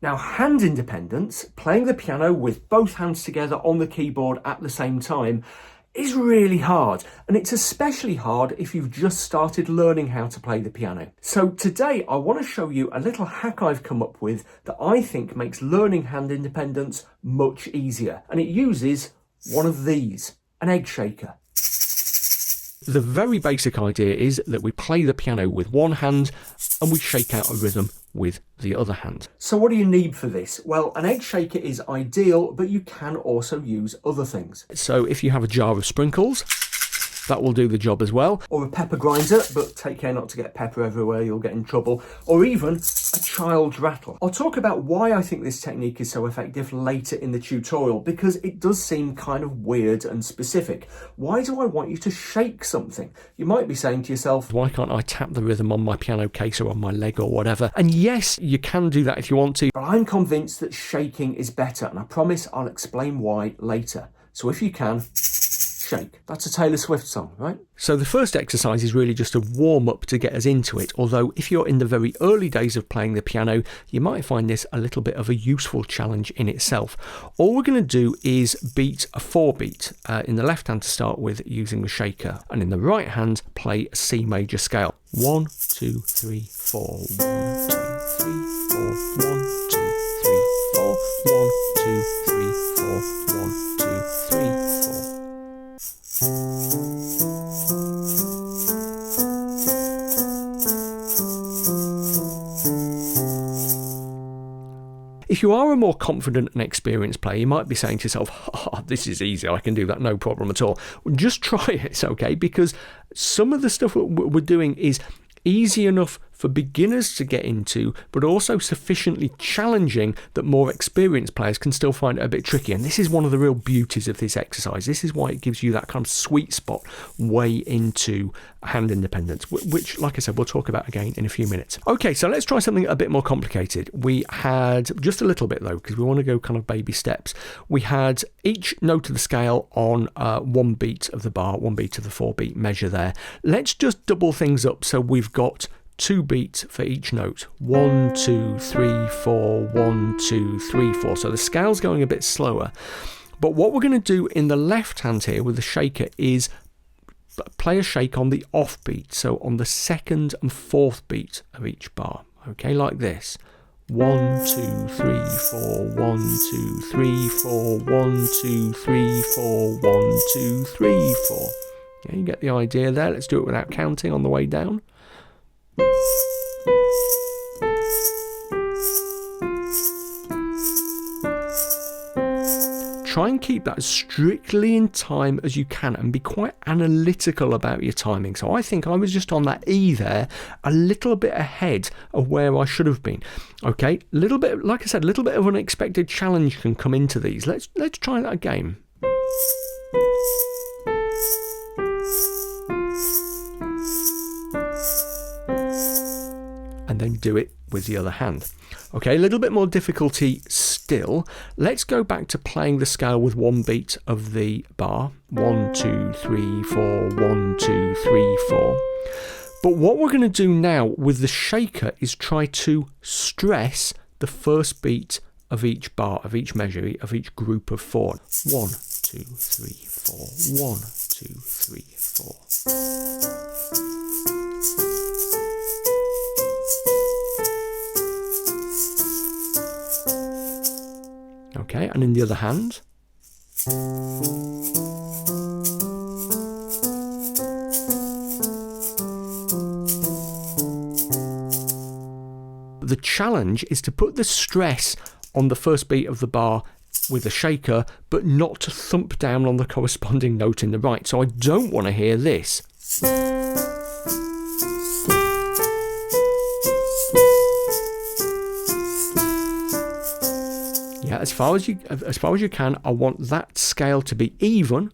Now, hand independence, playing the piano with both hands together on the keyboard at the same time, is really hard, and it's especially hard if you've just started learning how to play the piano. So today I want to show you a little hack I've come up with that I think makes learning hand independence much easier, and it uses one of these, an egg shaker. The very basic idea is that we play the piano with one hand and we shake out a rhythm with the other hand. So what do you need for this? Well, an egg shaker is ideal, but you can also use other things. So if you have a jar of sprinkles, that will do the job as well. Or a pepper grinder, but take care not to get pepper everywhere, you'll get in trouble. Or even a child's rattle. I'll talk about why I think this technique is so effective later in the tutorial, because it does seem kind of weird and specific. Why do I want you to shake something? You might be saying to yourself, why can't I tap the rhythm on my piano case or on my leg or whatever? And yes, you can do that if you want to, but I'm convinced that shaking is better, and I promise I'll explain why later. So if you can, shake. That's a Taylor Swift song, right? So the first exercise is really just a warm-up to get us into it, although if you're in the very early days of playing the piano, you might find this a little bit of a useful challenge in itself. All we're going to do is beat a 4-beat in the left hand to start with using the shaker, and in the right hand play a C major scale. 1, 2, 3, 4, 1, 2, 3, 4, 1, 2, 3, 4, 1, 2, 3, 4, 1, 2, 3, 4. If you are a more confident and experienced player, you might be saying to yourself, oh, this is easy, I can do that, no problem at all. Just try it, it's okay, because some of the stuff we're doing is easy enough for beginners to get into, but also sufficiently challenging that more experienced players can still find it a bit tricky. And this is one of the real beauties of this exercise. This is why it gives you that kind of sweet spot way into hand independence, which, like I said, we'll talk about again in a few minutes. Okay, so let's try something a bit more complicated. We had just a little bit though, because we want to go kind of baby steps. We had each note of the scale on 1 beat of the bar, 1 beat of the 4-beat measure there. Let's just double things up so we've got 2 beats for each note. 1, 2, 3, 4, 1, 2, 3, 4. So the scale's going a bit slower. But what we're going to do in the left hand here with the shaker is play a shake on the off beat. So on the 2nd and 4th beat of each bar. Okay, like this. 1, 2, 3, 4, 1, 2, 3, 4, 1, 2, 3, 4, 1, 2, 3, 4. Yeah, you get the idea there. Let's do it without counting on the way down. Try and keep that as strictly in time as you can and be quite analytical about your timing. So I think I was just on that E there, a little bit ahead of where I should have been. Okay, a little bit, like I said, a little bit of an unexpected challenge can come into these. Let's try that again. And then do it with the other hand. Okay, a little bit more difficulty still. Let's go back to playing the scale with 1 beat of the bar. 1, 2, 3, 4, 1, 2, 3, 4. But what we're going to do now with the shaker is try to stress the first beat of each bar, of each measure, of each group of 4. 1, 2, 3, 4. 1, 2, 3, 4. Okay, and in the other hand. The challenge is to put the stress on the first beat of the bar with the shaker, but not to thump down on the corresponding note in the right. So I don't want to hear this. Yeah, as far as you can, I want that scale to be even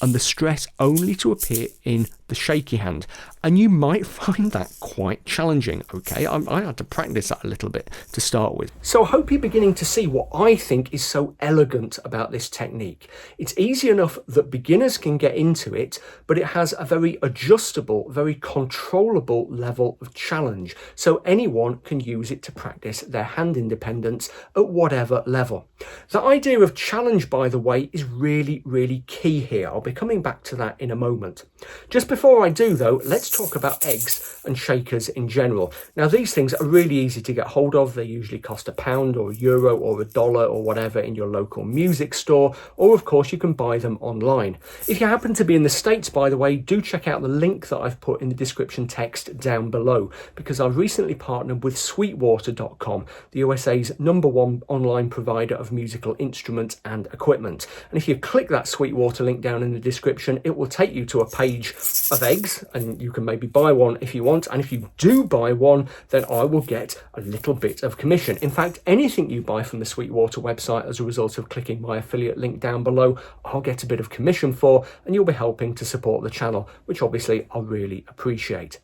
and the stress only to appear in the shaky hand, and you might find that quite challenging. Okay, I had to practice that a little bit to start with. So I hope you're beginning to see what I think is so elegant about this technique. It's easy enough that beginners can get into it, but it has a very adjustable, very controllable level of challenge, so anyone can use it to practice their hand independence at whatever level. The idea of challenge, by the way, is really, really key here. I'll be coming back to that in a moment. Just before I do, though, let's talk about eggs and shakers in general. Now, these things are really easy to get hold of. They usually cost £1 or €1 or $1 or whatever in your local music store, or of course you can buy them online. If you happen to be in the States, by the way, do check out the link that I've put in the description text down below, because I've recently partnered with Sweetwater.com, the USA's #1 online provider of musical instruments and equipment. And if you click that Sweetwater link down in the description, it will take you to a page of eggs, and you can maybe buy one if you want. And if you do buy one, then I will get a little bit of commission. In fact, anything you buy from the Sweetwater website as a result of clicking my affiliate link down below, I'll get a bit of commission for, and you'll be helping to support the channel, which obviously I really appreciate.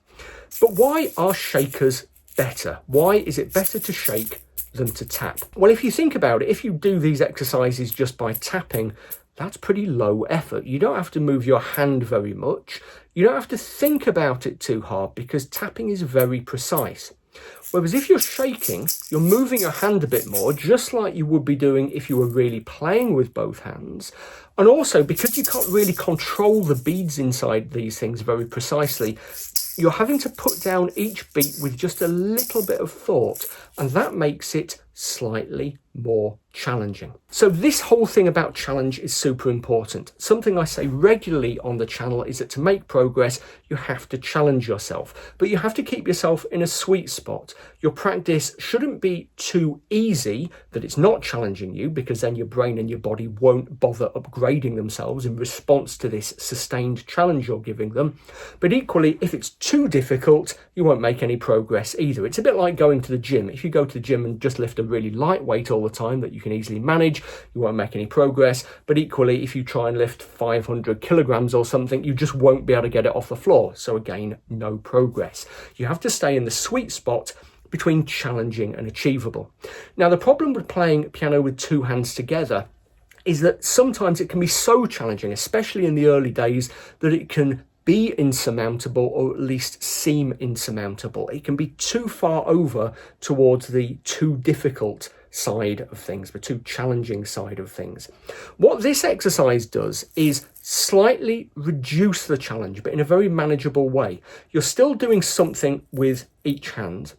But why are shakers better? Why is it better to shake than to tap? Well, if you think about it, if you do these exercises just by tapping, that's pretty low effort. You don't have to move your hand very much. You don't have to think about it too hard, because tapping is very precise. Whereas if you're shaking, you're moving your hand a bit more, just like you would be doing if you were really playing with both hands. And also, because you can't really control the beads inside these things very precisely, you're having to put down each beat with just a little bit of thought, and that makes it slightly more challenging. So this whole thing about challenge is super important. Something I say regularly on the channel is that to make progress, you have to challenge yourself, but you have to keep yourself in a sweet spot. Your practice shouldn't be too easy that it's not challenging you, because then your brain and your body won't bother upgrading themselves in response to this sustained challenge you're giving them. But equally, if it's too difficult, you won't make any progress either. It's a bit like going to the gym. If you go to the gym and just lift a really light weight all the time that you can easily manage, you won't make any progress. But equally, if you try and lift 500 kilograms or something, you just won't be able to get it off the floor. So again, no progress. You have to stay in the sweet spot between challenging and achievable. Now, the problem with playing piano with two hands together is that sometimes it can be so challenging, especially in the early days, that it can be insurmountable, or at least seem insurmountable. It can be too far over towards the too difficult side of things, the too challenging side of things. What this exercise does is slightly reduce the challenge, but in a very manageable way. You're still doing something with each hand,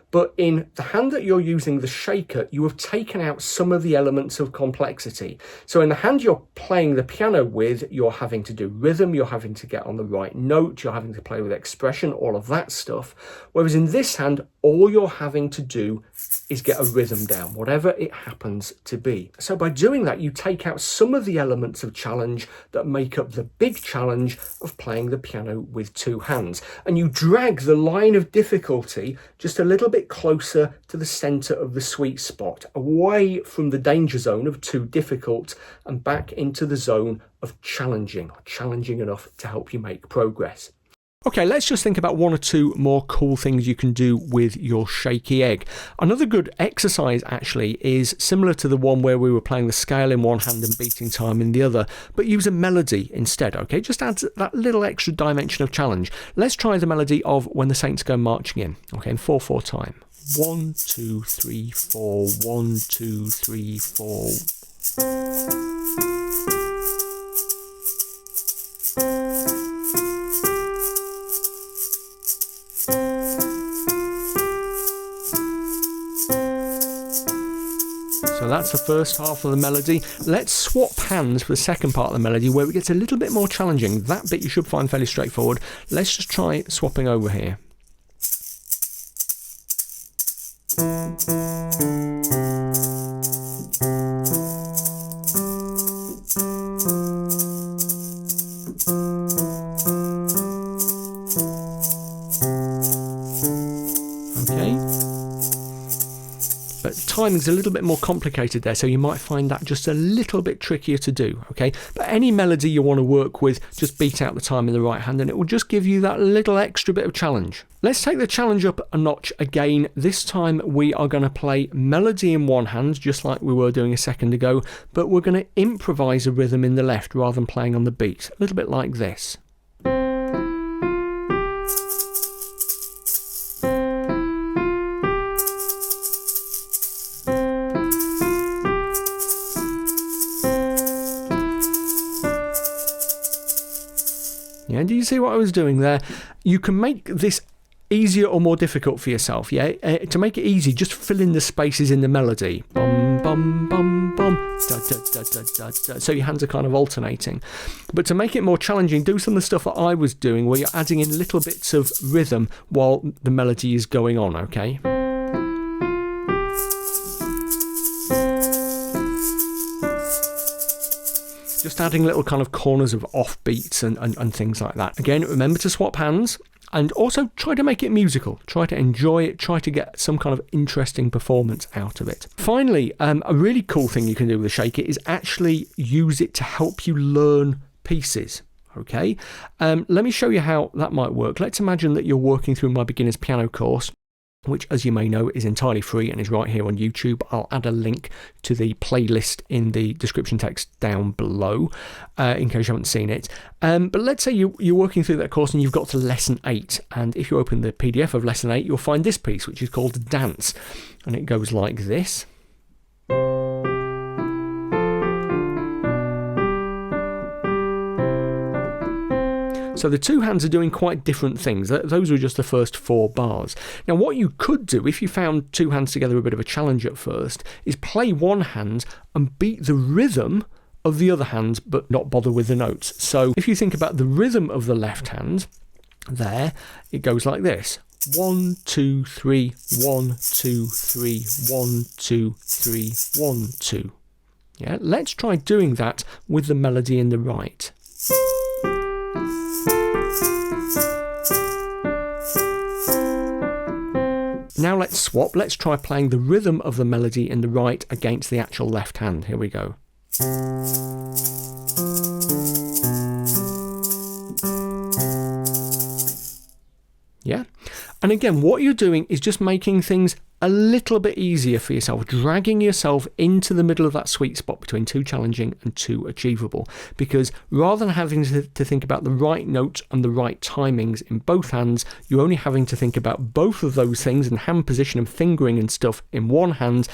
but in the hand that you're using, the shaker, you have taken out some of the elements of complexity. So in the hand you're playing the piano with, you're having to do rhythm, you're having to get on the right note, you're having to play with expression, all of that stuff. Whereas in this hand, all you're having to do is get a rhythm down, whatever it happens to be. So by doing that, you take out some of the elements of challenge that make up the big challenge of playing the piano with two hands. And you drag the line of difficulty just a little bit closer to the center of the sweet spot, away from the danger zone of too difficult and back into the zone of challenging, or challenging enough to help you make progress. Okay, let's just think about one or two more cool things you can do with your shaky egg. Another good exercise actually is similar to the one where we were playing the scale in one hand and beating time in the other, but use a melody instead, okay? Just adds that little extra dimension of challenge. Let's try the melody of When the Saints Go Marching In, okay, in 4/4 time. 1, 2, 3, 4, 1, 2, 3, 4. So that's the first half of the melody. Let's swap hands for the second part of the melody, where it gets a little bit more challenging. That bit you should find fairly straightforward. Let's just try swapping over here. timing's a little bit more complicated there, so you might find that just a little bit trickier to do, okay? But any melody you want to work with, just beat out the time in the right hand and it will just give you that little extra bit of challenge. Let's take the challenge up a notch again. This time we are going to play melody in one hand, just like we were doing a second ago, but we're going to improvise a rhythm in the left rather than playing on the beat. A little bit like this. Yeah, do you see what I was doing there? You can make this easier or more difficult for yourself, yeah? To make it easy, just fill in the spaces in the melody. Bum, bum, bum, bum, da, da, da, da, da, da. So your hands are kind of alternating. But to make it more challenging, do some of the stuff that I was doing where you're adding in little bits of rhythm while the melody is going on, okay? Just adding little kind of corners of off beats and things like that. Again, remember to swap hands and also try to make it musical. Try to enjoy it. Try to get some kind of interesting performance out of it. Finally, a really cool thing you can do with the Shake It is actually use it to help you learn pieces. Okay, let me show you how that might work. Let's imagine that you're working through my beginner's piano course, which, as you may know, is entirely free and is right here on YouTube. I'll add a link to the playlist in the description text down below, in case you haven't seen it. But let's say you're working through that course and you've got to lesson 8. And if you open the PDF of lesson 8, you'll find this piece, which is called Dance. And it goes like this. So the two hands are doing quite different things. Those were just the first 4 bars. Now what you could do, if you found two hands together a bit of a challenge at first, is play one hand and beat the rhythm of the other hand, but not bother with the notes. So if you think about the rhythm of the left hand, there, it goes like this. 1, 2, 3, 1, 2, 3, 1, 2, 3, 1, 2. Yeah, let's try doing that with the melody in the right. Now let's swap. Let's try playing the rhythm of the melody in the right against the actual left hand. Here we go. Yeah? And again, what you're doing is just making things a little bit easier for yourself, dragging yourself into the middle of that sweet spot between too challenging and too achievable. Because rather than having to think about the right notes and the right timings in both hands, you're only having to think about both of those things and hand position and fingering and stuff in one hand.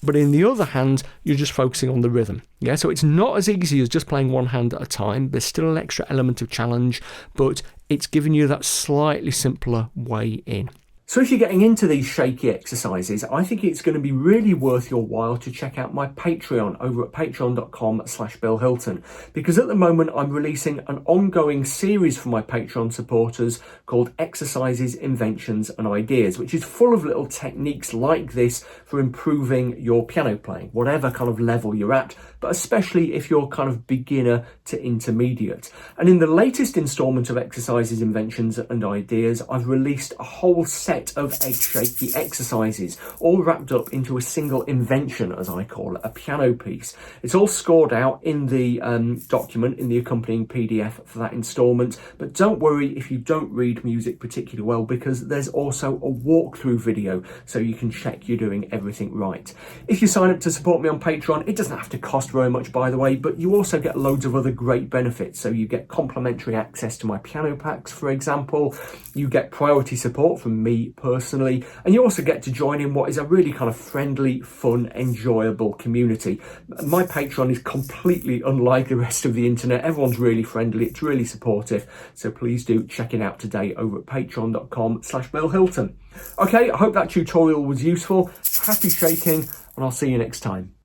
But in the other hand, you're just focusing on the rhythm. Yeah, so it's not as easy as just playing one hand at a time. There's still an extra element of challenge, but it's giving you that slightly simpler way in. So if you're getting into these shaky exercises, I think it's going to be really worth your while to check out my Patreon over at patreon.com/Bill Hilton, because at the moment I'm releasing an ongoing series for my Patreon supporters called Exercises, Inventions and Ideas, which is full of little techniques like this for improving your piano playing, whatever kind of level you're at, but especially if you're kind of beginner to intermediate. And in the latest installment of Exercises, Inventions and Ideas, I've released a whole set of egg shaky exercises, all wrapped up into a single invention, as I call it, a piano piece. It's all scored out in the document, in the accompanying PDF for that installment. But don't worry if you don't read music particularly well, because there's also a walkthrough video so you can check you're doing everything right. If you sign up to support me on Patreon, it doesn't have to cost very much, by the way, but you also get loads of other great benefits. So you get complimentary access to my piano packs, for example. You get priority support from me personally, and you also get to join in what is a really kind of friendly, fun, enjoyable community. My Patreon is completely unlike the rest of the internet. Everyone's really friendly, it's really supportive, so please do check it out today over at patreon.com/Bill Hilton. Okay, I hope that tutorial was useful. Happy shaking, and I'll see you next time.